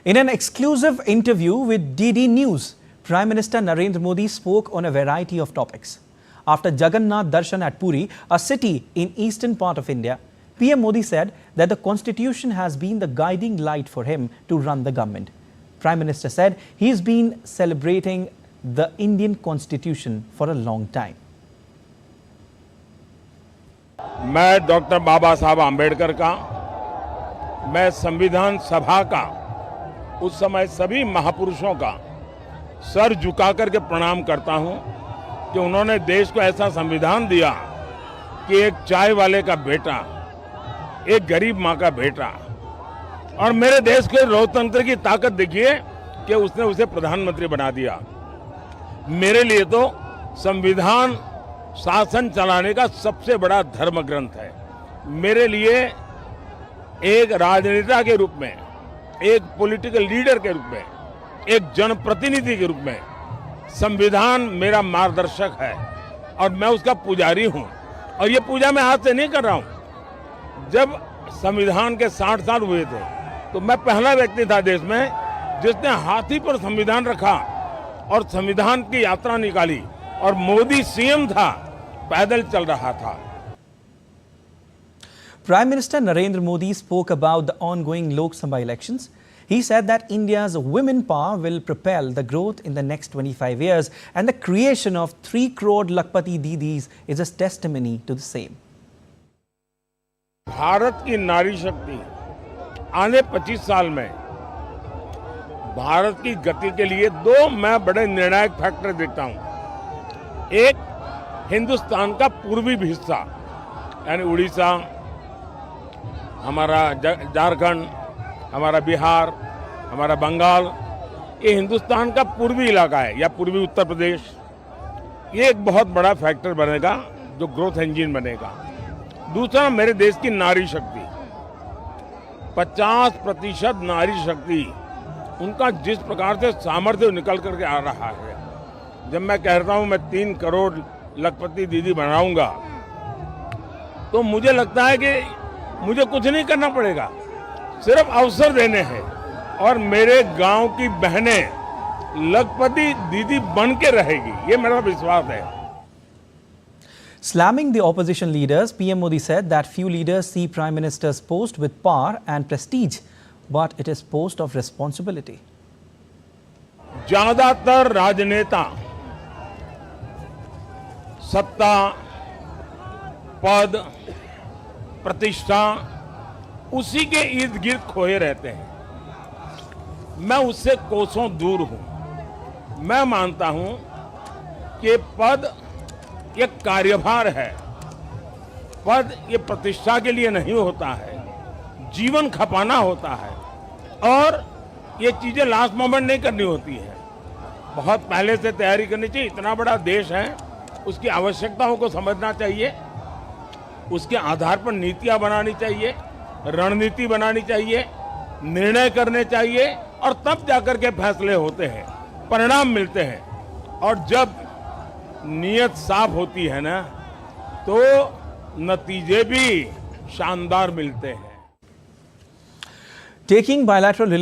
In an exclusive interview with DD News, Prime Minister Narendra Modi spoke on a variety of topics. After Jagannath Darshan at Puri, a city in eastern part of India, PM Modi said that the constitution has been the guiding light for him to run the government. Prime Minister said he's been celebrating the Indian constitution for a long time. मैं doctor बाबा साहब आम्बेडकर का, मैं संविधान सभा का, उस समय सभी महापुरुषों का सर झुकाकर के प्रणाम करता हूं कि उन्होंने देश को ऐसा संविधान दिया कि एक चाय वाले का बेटा, एक गरीब मां का बेटा, और मेरे देश के लोकतंत्र की ताकत देखिए कि उसने उसे प्रधानमंत्री बना दिया। मेरे लिए तो संविधान शासन चलाने का सबसे बड़ा धर्म ग्रंथ है। मेरे लिए एक राजनेता के रूप में, एक पॉलिटिकल लीडर के रूप में, एक जनप्रतिनिधि के रूप में संविधान मेरा मार्गदर्शक है और मैं उसका पुजारी हूं। और ये पूजा मैं आज से नहीं कर रहा हूं। जब संविधान के 60 साल हुए थे तो मैं पहला व्यक्ति था देश में जिसने हाथी पर संविधान रखा और संविधान की यात्रा निकाली, और मोदी सीएम था, पैदल चल रहा था। Prime Minister Narendra Modi spoke about the ongoing Lok Sabha elections. He said that India's women power will propel the growth in the next 25 years, and the creation of 3 crore Lakpati Didis is a testimony to the same. Bharat की नारी शक्ति आने 25 साल में भारत की गति के लिए 2 मैं बड़े निर्णायक फैक्टर देखता हूं। एक, हिंदुस्तान का पूर्वी हिस्सा यानी उड़ीसा, हमारा झारखंड, हमारा बिहार, हमारा बंगाल, ये हिंदुस्तान का पूर्वी इलाका है, या पूर्वी उत्तर प्रदेश। ये एक बहुत बड़ा फैक्टर बनेगा जो ग्रोथ इंजन बनेगा। दूसरा, मेरे देश की नारी शक्ति, 50% नारी शक्ति, उनका जिस प्रकार से सामर्थ्य निकल करके आ रहा है। जब मैं कहता हूं मैं 3 करोड़ लखपति दीदी बनाऊंगा, तो मुझे लगता है कि मुझे कुछ नहीं करना पड़ेगा, सिर्फ अवसर देने हैं और मेरे गांव की बहनें लखपति दीदी बन के रहेगी, ये मेरा विश्वास है। Slamming the opposition leaders, PM Modi said that few leaders see Prime Minister's post with power and prestige, but it is post of responsibility. ज्यादातर राजनेता सत्ता, पद, प्रतिष्ठा, उसी के इर्द गिर्द खोए रहते हैं। मैं उससे कोसों दूर हूं। मैं मानता हूं कि पद एक कार्यभार है, पद ये प्रतिष्ठा के लिए नहीं होता है, जीवन खपाना होता है, और ये चीजें लास्ट मोमेंट नहीं करनी होती है, बहुत पहले से तैयारी करनी चाहिए। इतना बड़ा देश है, उसकी आवश्यकताओं को समझना चाहिए, उसके आधार पर नीतियां बनानी चाहिए, रणनीति बनानी चाहिए, निर्णय करने चाहिए, और तब जाकर के फैसले होते हैं, परिणाम मिलते हैं। और जब नीयत साफ होती है ना, तो नतीजे भी शानदार मिलते हैं। Taking bilateral relations